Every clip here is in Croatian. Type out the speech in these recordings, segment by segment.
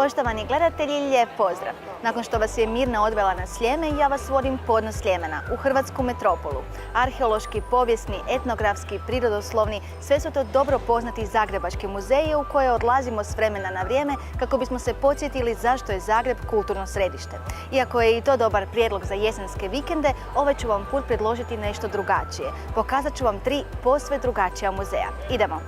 Poštovani gledatelji, lijep pozdrav! Nakon što vas je Mirna odvela na Sljeme, ja vas vodim podno Sljemena, u hrvatsku metropolu. Arheološki, povijesni, etnografski, prirodoslovni, sve su to dobro poznati zagrebački muzeji u koje odlazimo s vremena na vrijeme kako bismo se podsjetili zašto je Zagreb kulturno središte. Iako je i to dobar prijedlog za jesenske vikende, ovaj ću vam put predložiti nešto drugačije. Pokazat ću vam 3 posve drugačija muzeja. Idemo!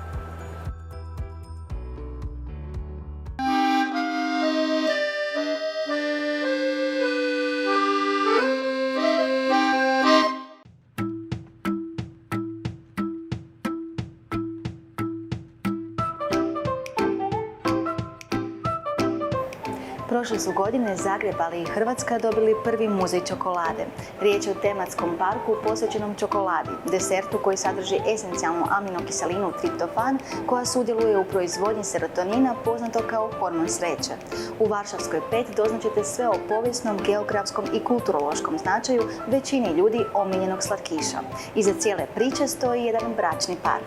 Prošle su godine Zagreb, ali i Hrvatska dobili prvi muzej čokolade. Riječ je o tematskom parku posvećenom čokoladi, desertu koji sadrži esencijalnu aminokiselinu triptofan koja sudjeluje u proizvodnji serotonina poznato kao hormon sreće. U Varšavskoj 5 doznaćete sve o povijesnom, geografskom i kulturološkom značaju većini ljudi omiljenog slatkiša. Iza cijele priče stoji jedan bračni par.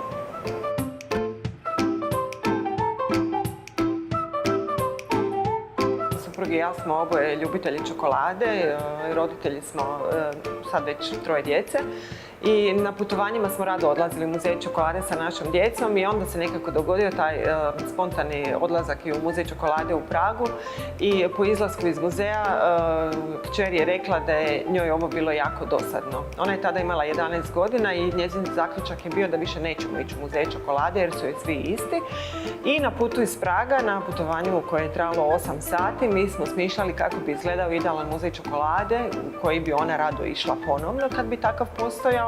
Suprug i ja smo oboje ljubitelji čokolade, roditelji smo sad već 3 djece i na putovanjima smo rado odlazili u muzej čokolade sa našom djecom i onda se nekako dogodio taj spontani odlazak i u muzej čokolade u Pragu i po izlasku iz muzeja kćer je rekla da je njoj ovo bilo jako dosadno. Ona je tada imala 11 godina i njezin zaključak je bio da više nećemo ići u muzej čokolade jer su joj svi isti. I na putu iz Praga, na putovanju koje je trajalo 8 sati, mi smo smišljali kako bi izgledao idealan muzej čokolade u koji bi ona rado išla ponovno kad bi takav postojao.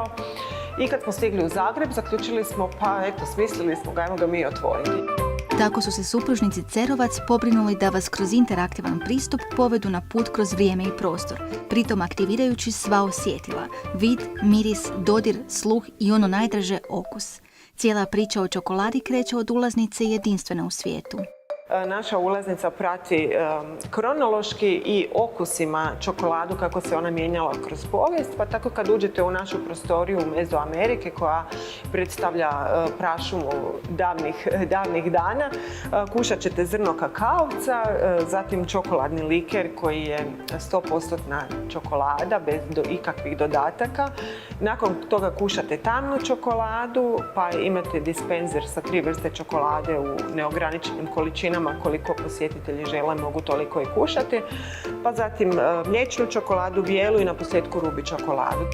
I kad smo stigli u Zagreb, zaključili smo, pa eto, smislili smo ga, ajmo ga mi otvoriti. Tako su se supružnici Cerovac pobrinuli da vas kroz interaktivan pristup povedu na put kroz vrijeme i prostor, pritom aktivirajući sva osjetila, vid, miris, dodir, sluh i ono najdraže, okus. Cijela priča o čokoladi kreće od ulaznice jedinstvena u svijetu. Naša ulaznica prati kronološki i okusima čokoladu kako se ona mijenjala kroz povijest, pa tako kad uđete u našu prostoriju Mezoamerike koja predstavlja prašumu davnih dana, kušat ćete zrno kakaovca, zatim čokoladni liker koji je 100% čokolada bez ikakvih dodataka. Nakon toga kušate tamnu čokoladu, pa imate dispenzer sa 3 vrste čokolade u neograničenim količinama koliko posjetitelji žele mogu toliko i kušati, pa zatim mliječnu čokoladu, bijelu i na posljedku rubi čokoladu.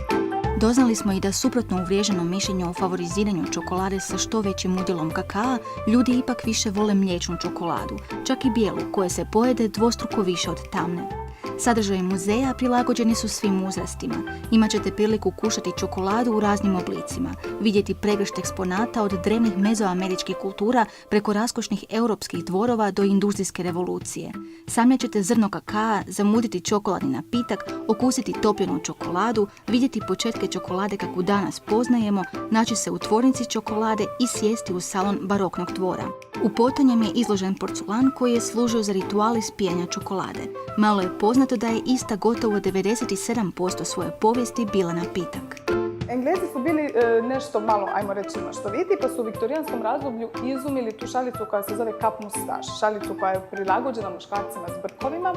Doznali smo i da suprotno uvriježenom mišljenju o favoriziranju čokolade sa što većim udjelom kakaa, ljudi ipak više vole mliječnu čokoladu, čak i bijelu koje se pojede dvostruko više od tamne. Sadržaji muzeja prilagođeni su svim uzrastima. Imaćete priliku kušati čokoladu u raznim oblicima, vidjeti pregršt eksponata od drevnih mezoameričkih kultura preko raskošnih europskih dvorova do industrijske revolucije. Samljet ćete zrno kakaa, zamuditi čokoladni napitak, okusiti topljenu čokoladu, vidjeti početke čokolade kakvu danas poznajemo, naći se u tvornici čokolade i sjesti u salon baroknog dvora. U potonjem je izložen porculan koji je služio za ritual ispijanja čokolade. Malo je poznato da je ista gotovo 97% svoje povijesti bila napitak. Englezi su bili nešto malo, ajmo reći, maštoviti, pa su u viktorijanskom razdoblju izumili tu šalicu koja se zove cup mustache, šalicu koja je prilagođena muškarcima s brkovima.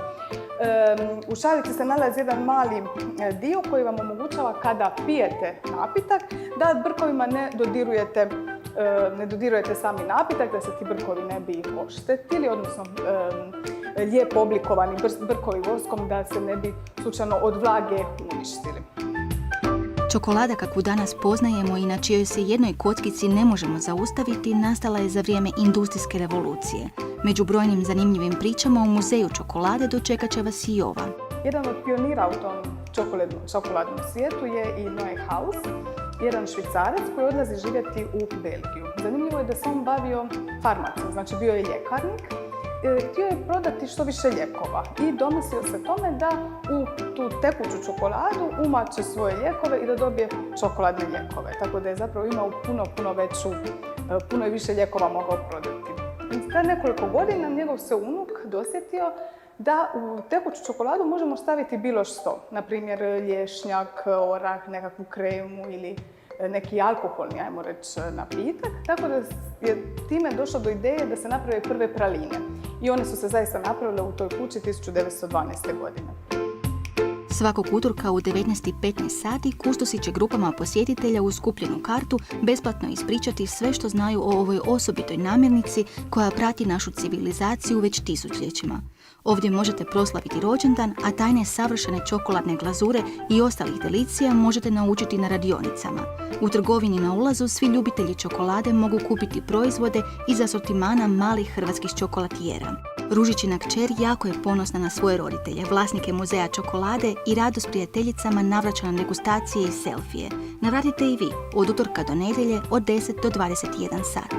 U šalici se nalazi jedan mali dio koji vam omogućava kada pijete napitak da brkovima ne dodirujete sami napitak, da se ti brkovi ne bi oštetili, odnosno lijepo oblikovani brkovi voskom da se ne bi slučajno od vlage uništili. Čokolada kakvu danas poznajemo i na čijoj se jednoj kockici ne možemo zaustaviti, nastala je za vrijeme industrijske revolucije. Među brojnim zanimljivim pričama u muzeju čokolade dočekat će vas i ova. Jedan od pionira u tom čokoladnom svijetu je i Neuhaus, jedan Švicarac koji odlazi živjeti u Belgiju. Zanimljivo je da se on bavio farmacijom, znači bio je ljekarnik. Htio je prodati što više lijekova i domislio se tome da u tu tekuću čokoladu umače svoje lijekove i da dobije čokoladne lijekove. Tako da je zapravo imao puno više lijekova mogao prodati. Za nekoliko godina njegov se unuk dosjetio da u tekuću čokoladu možemo staviti bilo što. Na primjer lješnjak, orah, nekakvu kremu ili neki alkoholni, ajmo reći, napitak, tako da je time došlo do ideje da se naprave prve praline. I one su se zaista napravile u toj kući 1912. godine. Svakog utorka u 19:15 sati kustosi će grupama posjetitelja uz skupljenu kartu besplatno ispričati sve što znaju o ovoj osobitoj namirnici koja prati našu civilizaciju već tisućljećima. Ovdje možete proslaviti rođendan, a tajne savršene čokoladne glazure i ostalih delicija možete naučiti na radionicama. U trgovini na ulazu svi ljubitelji čokolade mogu kupiti proizvode iz asortimana malih hrvatskih čokolatijera. Ružičina kćer jako je ponosna na svoje roditelje, vlasnike muzeja čokolade i rado s prijateljicama navraća na degustacije i selfije. Navratite i vi od utorka do nedjelje od 10 do 21 sat.